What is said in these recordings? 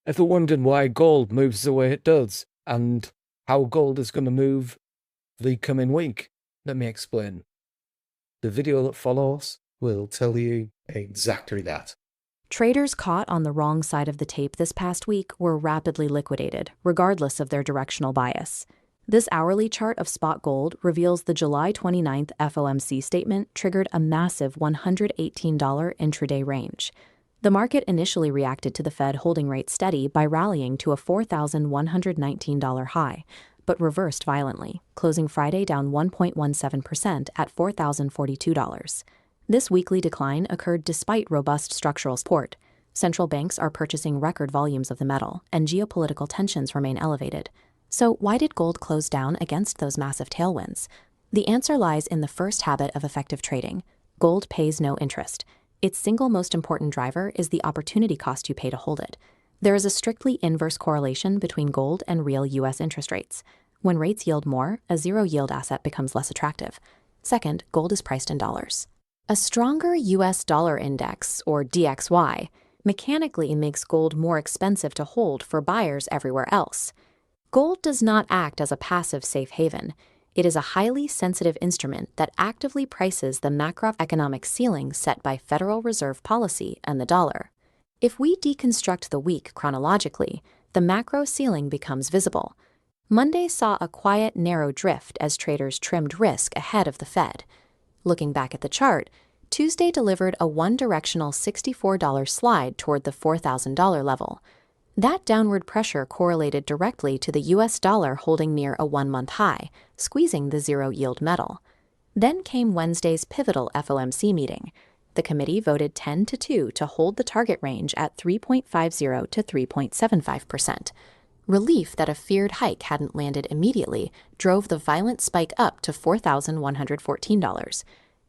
Ever wondered why gold moves the way it does and how gold is going to move the coming week? Let me explain. The video that follows will tell you exactly that. Traders caught on the wrong side of the tape this past week were rapidly liquidated, regardless of their directional bias. This hourly chart of spot gold reveals the July 29th FOMC statement triggered a massive $118 intraday range. The market initially reacted to the Fed holding rate steady by rallying to a $4,119 high, but reversed violently, closing Friday down 1.17% at $4,042. This weekly decline occurred despite robust structural support. Central banks are purchasing record volumes of the metal, and geopolitical tensions remain elevated. So why did gold close down against those massive tailwinds? The answer lies in the first habit of effective trading. Gold pays no interest. Its single most important driver is the opportunity cost you pay to hold it. There is a strictly inverse correlation between gold and real U.S. interest rates. When rates yield more, a zero-yield asset becomes less attractive. Second, gold is priced in dollars. A stronger U.S. dollar index, or DXY, mechanically makes gold more expensive to hold for buyers everywhere else. Gold does not act as a passive safe haven. It is a highly sensitive instrument that actively prices the macroeconomic ceiling set by Federal Reserve policy and the dollar. If we deconstruct the week chronologically, the macro ceiling becomes visible. Monday saw a quiet, narrow drift as traders trimmed risk ahead of the Fed. Looking back at the chart, Tuesday delivered a one-directional $64 slide toward the $4,000 level. That downward pressure correlated directly to the U.S. dollar holding near a one-month high, squeezing the zero-yield metal. Then came Wednesday's pivotal FOMC meeting. The committee voted 10-2 to hold the target range at 3.50 to 3.75%. Relief that a feared hike hadn't landed immediately drove the violent spike up to $4,114.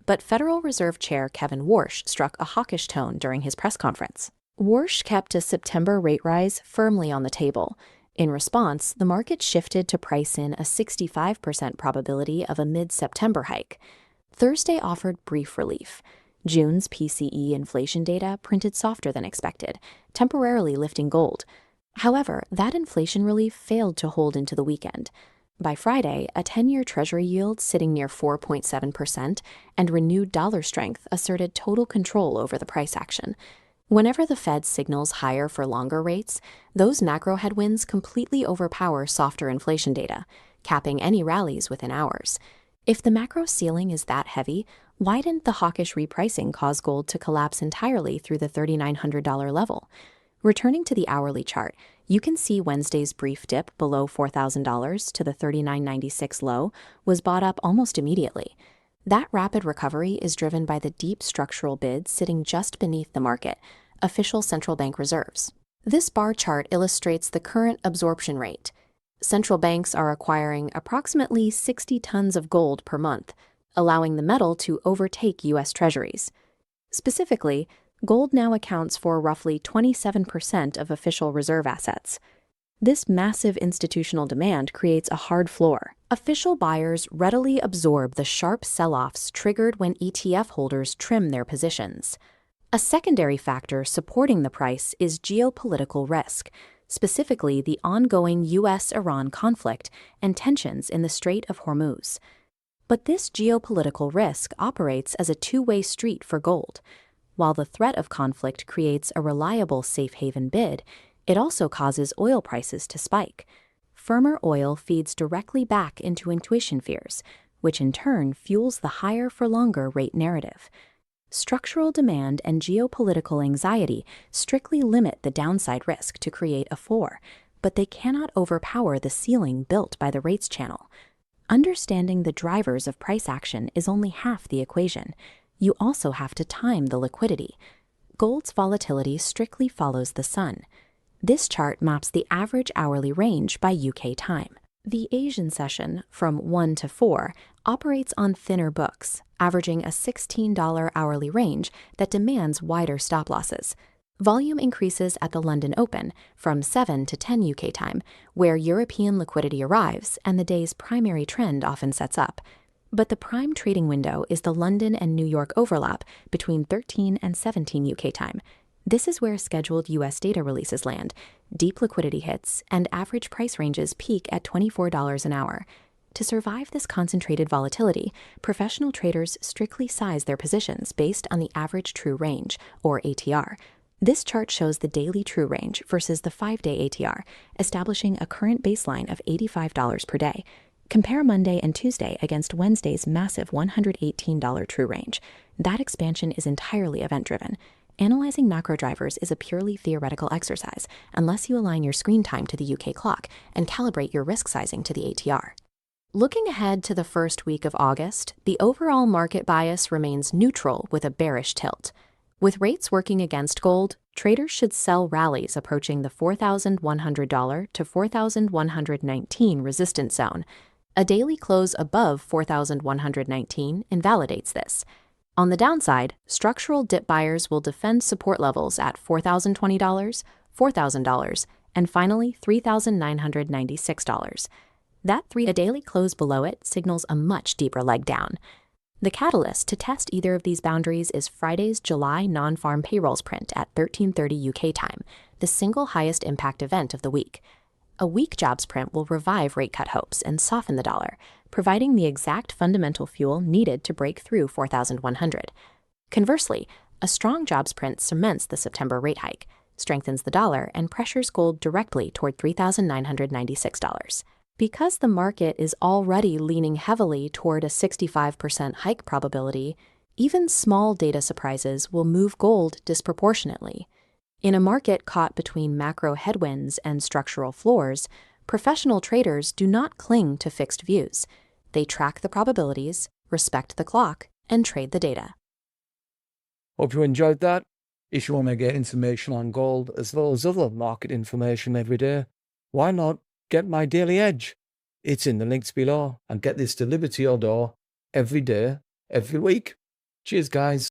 But Federal Reserve Chair Kevin Warsh struck a hawkish tone during his press conference. Warsh kept a September rate rise firmly on the table. In response, the market shifted to price in a 65% probability of a mid-September hike. Thursday offered brief relief. June's PCE inflation data printed softer than expected, temporarily lifting gold. However, that inflation relief failed to hold into the weekend. By Friday, a 10-year Treasury yield sitting near 4.7% and renewed dollar strength asserted total control over the price action. Whenever the Fed signals higher for longer rates, those macro headwinds completely overpower softer inflation data, capping any rallies within hours. If the macro ceiling is that heavy, why didn't the hawkish repricing cause gold to collapse entirely through the $3,900 level? Returning to the hourly chart, you can see Wednesday's brief dip below $4,000 to the $3,996 low was bought up almost immediately. That rapid recovery is driven by the deep structural bid sitting just beneath the market, official central bank reserves. This bar chart illustrates the current absorption rate. Central banks are acquiring approximately 60 tons of gold per month, allowing the metal to overtake US Treasuries. Specifically, gold now accounts for roughly 27% of official reserve assets. This massive institutional demand creates a hard floor. Official buyers readily absorb the sharp sell-offs triggered when ETF holders trim their positions. A secondary factor supporting the price is geopolitical risk, specifically the ongoing US-Iran conflict and tensions in the Strait of Hormuz. But this geopolitical risk operates as a two-way street for gold. While the threat of conflict creates a reliable safe haven bid, it also causes oil prices to spike. Firmer oil feeds directly back into intuition fears, which in turn fuels the higher for longer rate narrative. Structural demand and geopolitical anxiety strictly limit the downside risk to create a floor, but they cannot overpower the ceiling built by the rates channel. Understanding the drivers of price action is only half the equation. You also have to time the liquidity. Gold's volatility strictly follows the sun. This chart maps the average hourly range by UK time. The Asian session, from 1 to 4, operates on thinner books, averaging a $16 hourly range that demands wider stop losses. Volume increases at the London Open, from 7 to 10 UK time, where European liquidity arrives and the day's primary trend often sets up. But the prime trading window is the London and New York overlap between 13 and 17 UK time. This is where scheduled US data releases land, deep liquidity hits, and average price ranges peak at $24 an hour. To survive this concentrated volatility, professional traders strictly size their positions based on the average true range, or ATR. This chart shows the daily true range versus the 5-day ATR, establishing a current baseline of $85 per day. Compare Monday and Tuesday against Wednesday's massive $118 true range. That expansion is entirely event-driven. Analyzing macro drivers is a purely theoretical exercise, unless you align your screen time to the UK clock and calibrate your risk sizing to the ATR. Looking ahead to the first week of August, the overall market bias remains neutral with a bearish tilt. With rates working against gold, traders should sell rallies approaching the $4,100 to $4,119 resistance zone. A daily close above $4,119 invalidates this. On the downside, structural dip buyers will defend support levels at $4,020, $4,000, and finally $3,996. A daily close below it signals a much deeper leg down. The catalyst to test either of these boundaries is Friday's July non-farm payrolls print at 13:30 UK time, the single highest impact event of the week. A weak jobs print will revive rate cut hopes and soften the dollar, providing the exact fundamental fuel needed to break through 4,100. Conversely, a strong jobs print cements the September rate hike, strengthens the dollar, and pressures gold directly toward $3,996. Because the market is already leaning heavily toward a 65% hike probability, even small data surprises will move gold disproportionately. In a market caught between macro headwinds and structural floors, professional traders do not cling to fixed views. They track the probabilities, respect the clock, and trade the data. Hope you enjoyed that. If you want to get information on gold as well as other market information every day, why not get my daily edge? It's in the links below, and get this delivered to your door every day, every week. Cheers, guys.